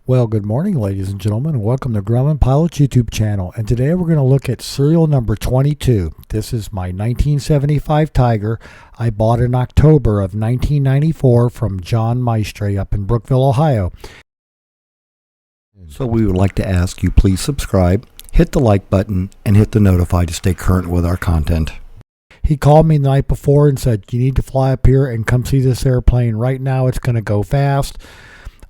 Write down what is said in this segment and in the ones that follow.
Well, good morning, ladies and gentlemen, and welcome to Grumman Pilot's YouTube channel. And today we're going to look at serial number 22. This is my 1975 Tiger. I bought in October of 1994 from Jon Maestre up in Brookville, Ohio. So we would like to ask you please subscribe, hit the like button, and hit the notify to stay current with our content. He called me the night before and said, you need to fly up here and come see this airplane. Right now it's going to go fast.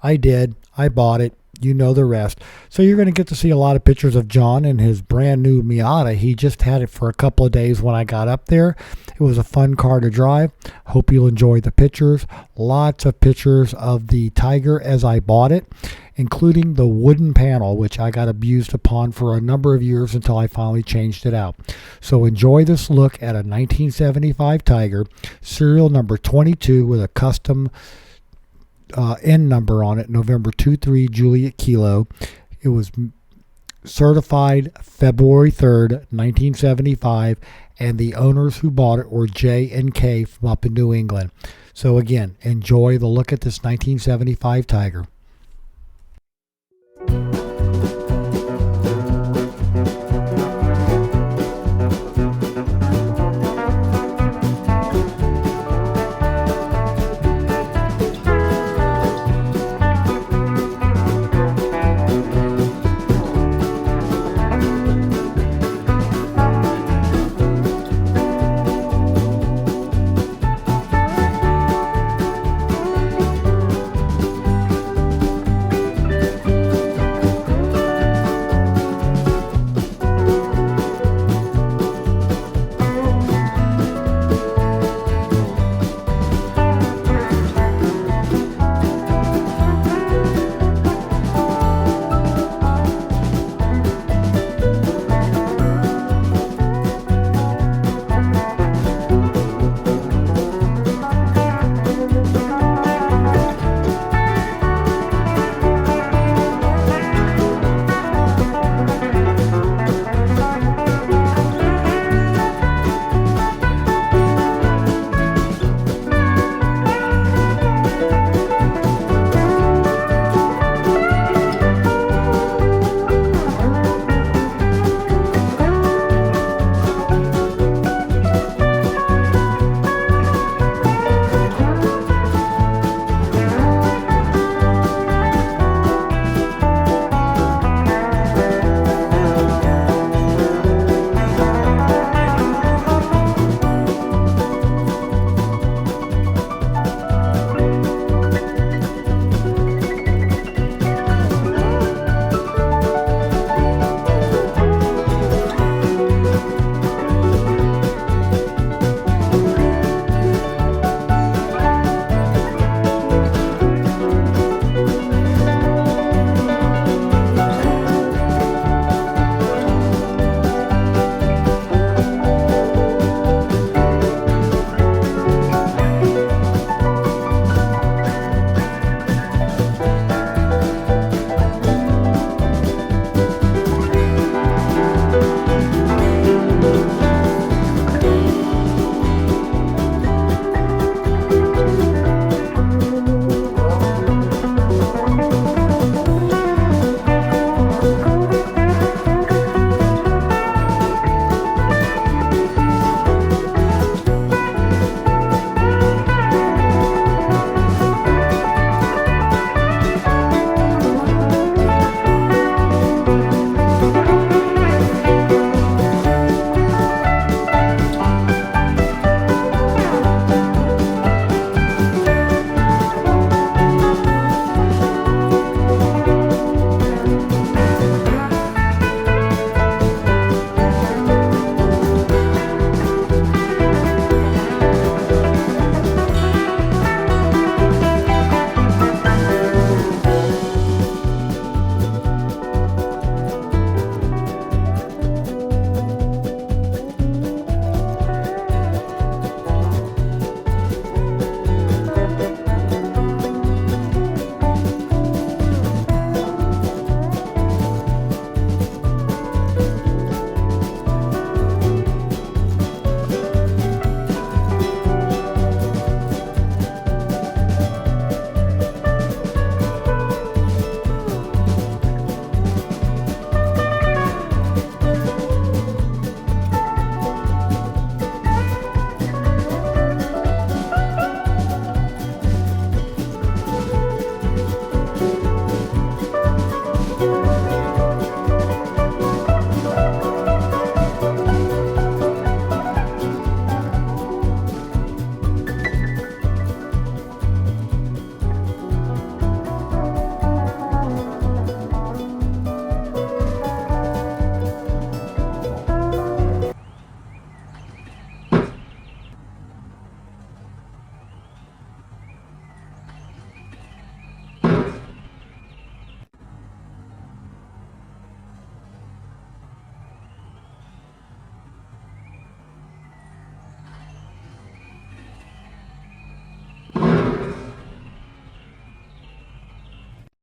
I did. I bought it. You know the rest. So you're going to get to see a lot of pictures of Jon and his brand new Miata. He just had it for a couple of days when I got up there. It was a fun car to drive. Hope you'll enjoy the pictures. Lots of pictures of the Tiger as I bought it, including the wooden panel, which I got abused upon for a number of years until I finally changed it out. So enjoy this look at a 1975 Tiger, serial number 22 with a custom N number on it, November 23 Juliet Kilo. It was certified February 3rd, 1975, and the owners who bought it were J and K from up in New England. So again, enjoy the look at this 1975 Tiger.